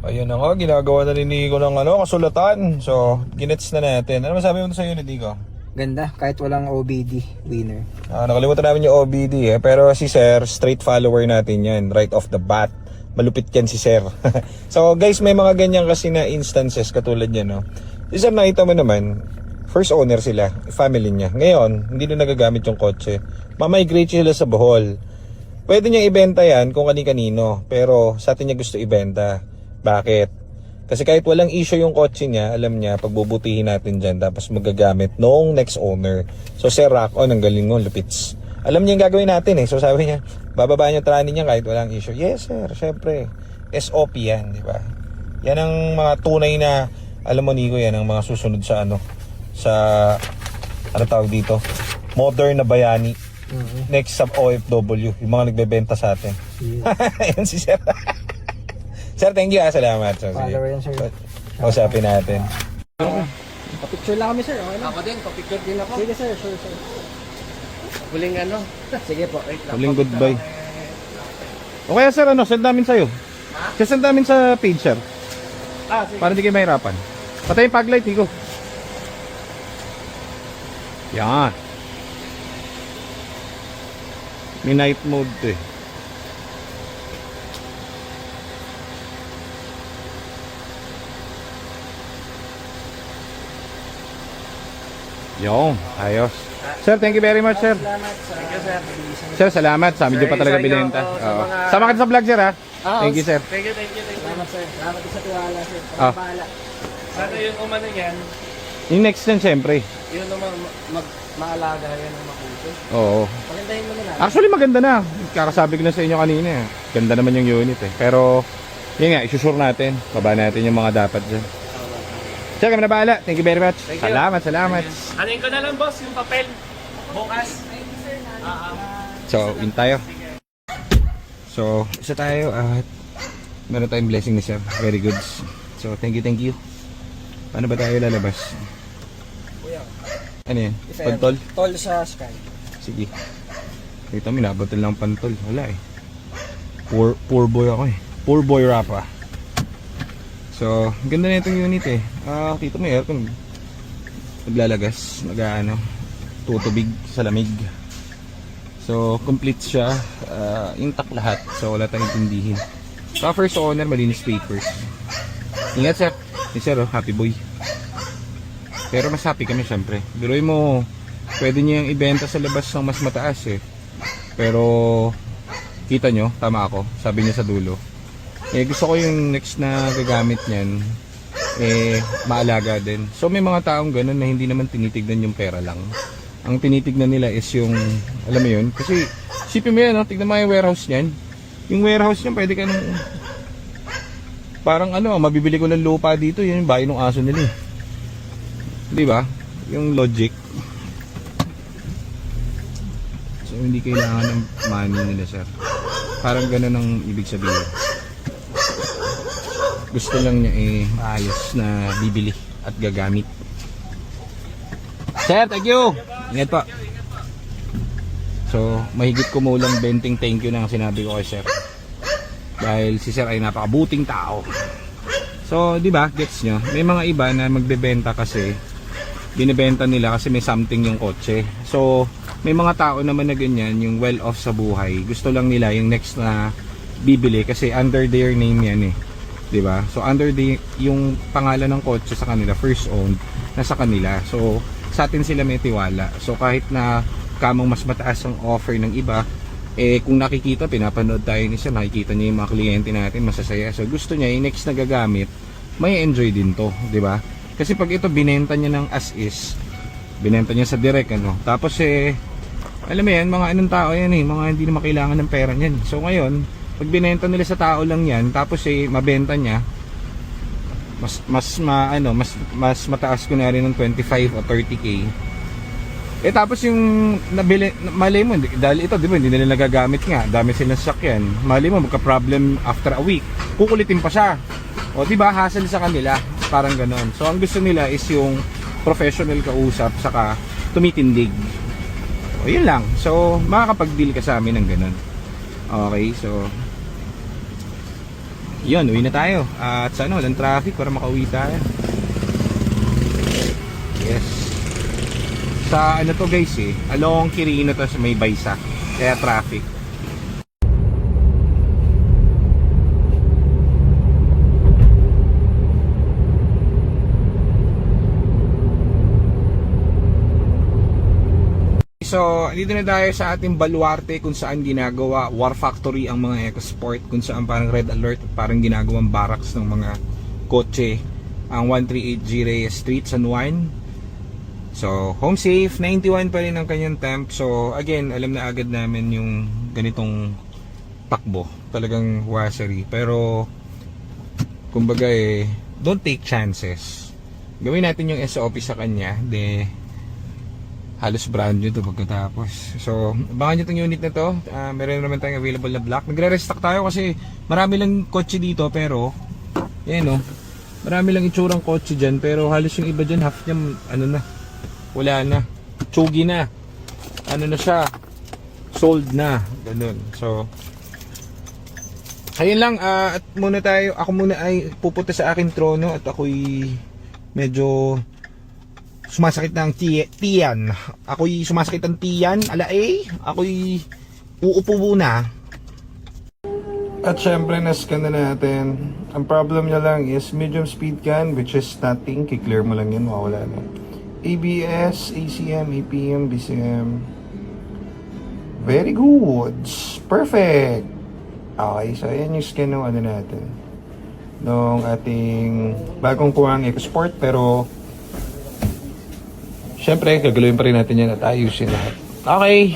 Ayun na nga, ginagawa na ni Nico ng kasulatan. So, ginets na natin. Ano masabi mo sa unit, Nico? Ganda, kahit walang OBD, winner. Nakalimutan namin yung OBD pero si Sir, straight follower natin yan, right off the bat. Malupit yan si Sir. So guys, may mga ganyan kasi na instances katulad yan, no? Si Sir, nakita mo naman, first owner sila, family niya. Ngayon, hindi na nagagamit yung kotse. Mamigrate sila sa Bohol. Pwede niyang ibenta yan kung kani-kanino, pero sa atin niya gusto ibenta. Bakit? Kasi kahit walang issue yung kotse niya, alam niya, pagbubutihin natin dyan, tapos magagamit noong next owner. So Sir Rock-on, ang galing mo, lupits. Alam niya yung gagawin natin eh. So sabi niya, bababa niya trani niya kahit walang issue. Yes sir, syempre. SOP yan, di ba? Yan ang mga tunay na, alam mo Nico, yan ang mga susunod sa ano tawag dito? Modern na bayani. Next sub OFW, yung mga nagbebenta sa atin. Yeah. Yan si Sir. Sir, thank you. Salamat. So, Follower yan, sir. Usapin natin. Pa-picture lang kami, sir. Okay lang. Ako din, pa-picture din ako. Sige, sir. Sure, sir. Huling ano? Sige po. Huling goodbye. O kaya sir, send namin sa'yo. Send namin sa page, sir. Sige. Para hindi kayo mahirapan. Patay yung paglight, Nico. Yan. May night mode eh. Yung, ayos. Sir, thank you very much, sir. Salamat, sir. Thank you, sir. Sir, salamat. Sa amin din pa talaga Sa inyo binenta. ako, sa Oo. mga- Sama ka sa vlog, sir, ha? Thank you, sir. Thank you, thank you, thank you. Salamat, sir. Salamat din sa tiwala, sir. Ah. Bahala. Sana yung umano yan, Yung next yan, syempre. yun naman maalaga yan ng makuso. Oo. Pagandahin mo na natin. Actually, maganda na. Kakasabi ko na sa inyo kanina. Ganda naman yung unit eh. Pero, yun nga, isusure natin. Baba natin yung mga dapat dyan. Sir, kami na bahala. Thank you very much. Thank you. Salamat. Anin ko na lang, boss, yung papel. Bukas. So, in tayo. So, isa tayo at meron tayong blessing ni Sir. Very good. So, thank you. Paano ba tayo lalabas? Kuya. Ano yan? Pantol? Tol sa sky. Sige. Dito, minabatal lang pantol. Wala eh. Poor boy ako eh. Poor boy rapa. So, ganda na itong unit eh. Dito may aircon. Naglalagas. Tutubig sa lamig. So, complete siya. Intact lahat. So, wala tayong tindihin. Sa first owner, malinis papers. Ingat sir. Yes sir, happy boy. Pero mas happy kami syempre. Biruin mo, pwede niya yung ibenta sa labas ng mas mataas eh. Pero, kita nyo, tama ako. Sabi niya sa dulo. Gusto ko yung next na gagamit niyan maalaga din. So may mga taong ganun na hindi naman tinitignan yung pera lang. Ang tinitignan nila is yung, alam mo yun, kasi sipin mo yan, tignan mo yung warehouse niyan. Yung warehouse niyan, pwede ka nang parang mabibili ko ng lupa dito, yun yung bahay ng aso nila eh. Di ba? Yung logic. So hindi kailangan ng money nila sir. Parang ganun ang ibig sabihin. Gusto lang niya maayos na bibili at gagamit. Sir, thank you. Ingat po. So, mahigit kumulang 20 thank you na ang sinabi ko kay Sir. Dahil si Sir ay napakabuting tao. So, di ba, gets nyo? May mga iba na magbebenta kasi binibenta nila kasi may something yung kotse. So, may mga tao naman na ganyan, yung well off sa buhay. Gusto lang nila yung next na bibili kasi under their name yan eh. Di ba? So, under yung pangalan ng kotse sa kanila, first owned, nasa kanila. So, sa atin sila may tiwala. So, kahit na kamang mas mataas ang offer ng iba, kung nakikita, pinapanood tayo ni Sir, nakikita niya yung mga kliyente natin, masasaya. So, gusto niya, yung next na gagamit, may enjoy din to, di ba? Kasi pag ito, binenta niya ng as is, binenta niya sa direct, tapos alam mo yan, mga anong tao yan mga hindi na makailangan ng pera niyan. So, ngayon, pag binenta nila sa tao lang yan, tapos mabenta niya, mas mataas ko na rin ng 25 o 30k. Tapos yung nabili, mali mo, dahil ito, di ba, hindi nila nagagamit nga, dami silang sasakyan. Mali mo, magka-problem after a week, kukulitin pa siya. O, di ba, hassle sa kanila, parang ganon. So, ang gusto nila is yung professional kausap, saka tumitindig. O, yun lang. So, makakapag-deal ka sa amin ng ganon. Okay, so, Yun, uwi na tayo. At sa ano, walang traffic para makauwi tayo. Yes. Sa ano to guys along Quirino to sa may Baysa. Kaya traffic. So, dito na tayo sa ating baluarte kung saan ginagawa War Factory ang mga EcoSport, kung saan parang red alert at parang ginagawang barracks ng mga kotse ang 138G Reyes Street, San Juan. So, home safe, 91 pa rin ang kanyang temp. So, again, alam na agad namin yung ganitong takbo. Talagang washery. Pero, kumbaga don't take chances. Gawin natin yung SOP sa kanya. Halos brand new to pagkatapos. So, abangan nyo itong unit na to. Meron naman tayong available na black. Nagre-restock tayo kasi marami lang kotse dito pero marami lang itsurang kotse dyan pero halos yung iba dyan half niya wala na. Tsugi na. Na siya. Sold na. Ganun. So, ayun lang. At muna tayo. Ako muna ay pupunta sa aking trono at ako'y medyo sumasakit ng tiyan. Ako'y sumasakit ng tiyan. Ako'y uupo muna. At syempre, na-scan na natin. Ang problem niya lang is medium speed can, which is nothing. Kiklear mo lang yan, mawala na. ABS, ACM, APM, BCM. Very good. Perfect. Okay, so ayan yung scan ng ano natin. Nung ating bagong kuhang EcoSport, pero syempre, gagawin pa rin natin yan at ayusin lahat. Okay.